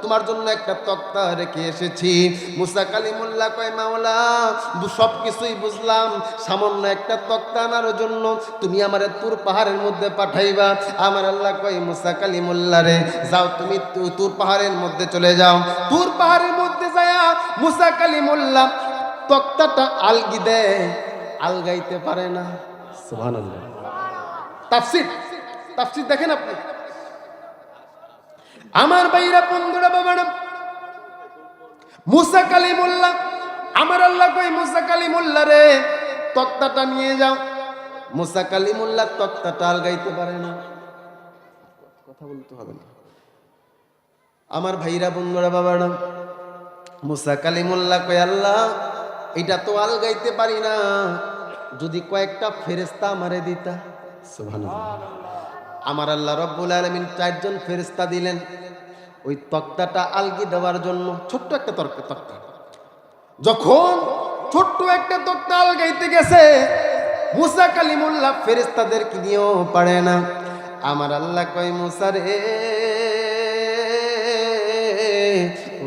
তোমার জন্য একটা তক্তা রেখে এসেছি। মুসা কালিমুল্লাহ কয় মাওলা সব কিছুই বুঝলাম, সামান্য একটা তক্তা আনার জন্য তুমি আমার তুর পাহাড়ের মধ্যে পাঠাইবা। আমার আল্লাহ কয় মুসা কালিমুল্লাহ রে যাও তুমি তুর পাহাড়ের মধ্যে চলে যাও। তুর পাহাড়ের মধ্যে যায়া মুসা কালিমুল্লাহ তক্তাটা আলগি দেয়, আলগাইতে পারে না। সুবহানাল্লাহ। তাফসীর দেখেন আপনি। আমার ভাইরা বন্ধুরা বাবারা মুসা কালিমুল্লাহ আমার আল্লাহ কই মুসা কালিমুল্লাহ রে তক্তাটা নিয়ে যাও। মুসা কালিমুল্লাহ তক্তাটা আলগাইতে পারে না, কথা বলতে হবে না। আমার ভাইরা বন্ধুরা বাবারা মুসা কালিমুল্লাহ কই আল্লাহ এটা তো আলগাইতে পারি না, যদি কয়েকটা ফেরেশতা আমারে দিতা। সুবহানাল্লাহ। আমার আল্লাহ রব্বুল আলামিন চারজন ফেরেশতা দিলেন ওই তক্তাটা আলগি দেওয়ার জন্য। ছোট্ট একটা তক্তা, যখন ছোট্ট একটা তক্তা আলগাইতে গেছে মুসা কালিমুল্লাহ ফেরেশতাদেরকে নিয়েও পারে না। আমার আল্লাহ কয় মুসা রে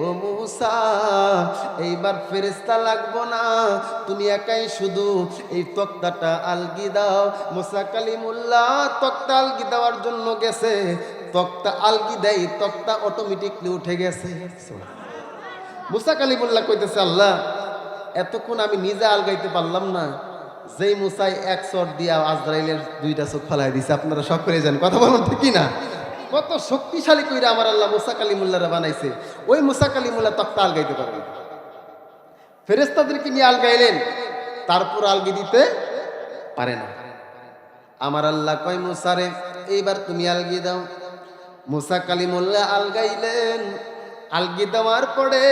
ও মুসা এইবার ফেরেশতা লাগবো না, তুমি একাই শুধু এই তক্তাটা আলগি দাও। মুসা কালিমুল্লাহ তক্তা আলগি দেওয়ার জন্য গেছে, তক্তা আলগি দেয়, তক্তা অটোমেটিকলি উঠে গেছে। মুসা কালিমুল্লাহ কইতেছে আল্লাহ এতক্ষণ আমি নিজে আলগাইতে পারলাম না, যেই মুসাই এক চট দিয়া আজরাইলের দুইটা চোখ ফালাই দিছে। আপনারা সব করে যান, কথা বলুন ঠিক না? কত শক্তিশালী কইরা আমার আল্লাহ মুসা কালিমুল্লাহরা বানাইছে। ওই মুসা কালিমুল্লাহ তক্তা আলগাইতে পারবে, ফেরেশতাদেরকে নিয়ে আলগাইলেন, তারপর আলগি দিতে পারে না। আমার আল্লাহ কয় মুসা রে এইবার তুমি আলগি দাও। মুসা কালিমুল্লাহ আলগাইলেন, আলগি দেওয়ার পরে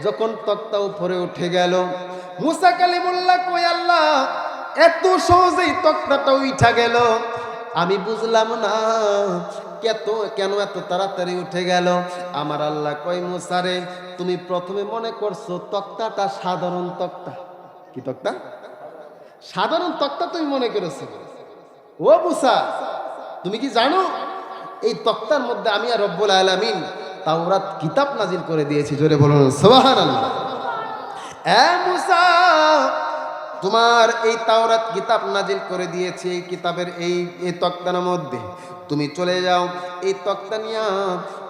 যখন তক্তা উপরে উঠে গেল মুসা কালিমুল্লাহ কই আল্লাহ এত সহজেই তক্তাটা উঠা গেল, আমি বুঝলাম না কেন এত তাড়াতাড়ি উঠে গেল। আমার আল্লাহ কয় মুসা রে তুমি প্রথমে মনে করছো তক্তাটা সাধারণ তক্তা। কি তক্তা? সাধারণ তক্তা তুমি মনে করেছো। ও মুসা তুমি কি জানো এই তক্তার মধ্যে আমি আর রব্বুল আলামিন তাওরাত কিতাব নাজিল করে দিয়েছি। জোরে বলুন সুবহানাল্লাহ। এ মুসা তোমার এই তাওরাত কিতাব নাজিল করে দিয়েছি, এই কিতাবের এই তক্তার মধ্যে তুমি চলে যাও, এই তক্তা নিয়ে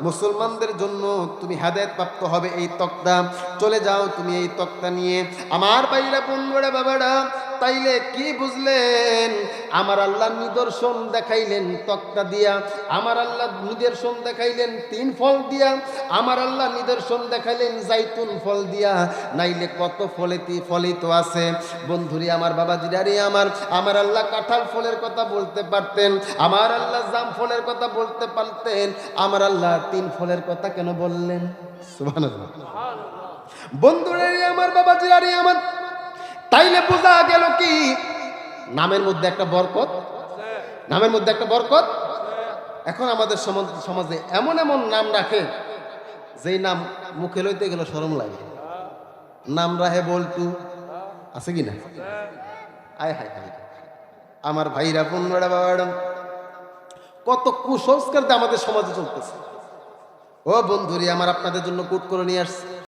মুসলমানদের জন্য তুমি হেদায়েত প্রাপ্ত হবে। এই তক্তা চলে যাও তুমি এই তক্তা নিয়ে। আমার ভাইরা বন্ধুরা বাবারা তাইলে কি বুঝলেন? আমার আল্লাহ নিদর্শন দেখাইলেন তক্তা দিয়া, আমার আল্লাহ নিদর্শন দেখাইলেন 3 ফল দিয়া, আমার আল্লাহ নিদর্শন দেখাইলেন জাইতুন ফল দিয়া, নাইলে কত ফলিত আছে। বন্ধুরি আমার বাবাজিরারে আমার আল্লাহ কাঁঠাল ফলের কথা বলতে পারতেন, আমার আল্লাহ জাম ফলের কথা বলতে পারতেন, আমার আল্লাহ 3 ফলের কথা কেন বললেন? সুবহানাল্লাহ। বন্ধুরে আমার বাবাজিরারে আমার, তাইলে বোঝা গেল কি নামের মধ্যে একটা বরকত, নামের মধ্যে একটা বরকত। এখন আমাদের সমাজে এমন এমন নাম রাখে যেই নাম মুখে লইতে গেলে শরম লাগে। নাম রাহে বলতু, আছে কি না? আয় হায় হায়, আমার ভাইরা বোনরা বাবারা, কত কুসংস্কার আমাদের সমাজে চলতেছে। ও বন্ধুরি আমার, আপনাদের জন্য কুট করে নিয়ে আসছে।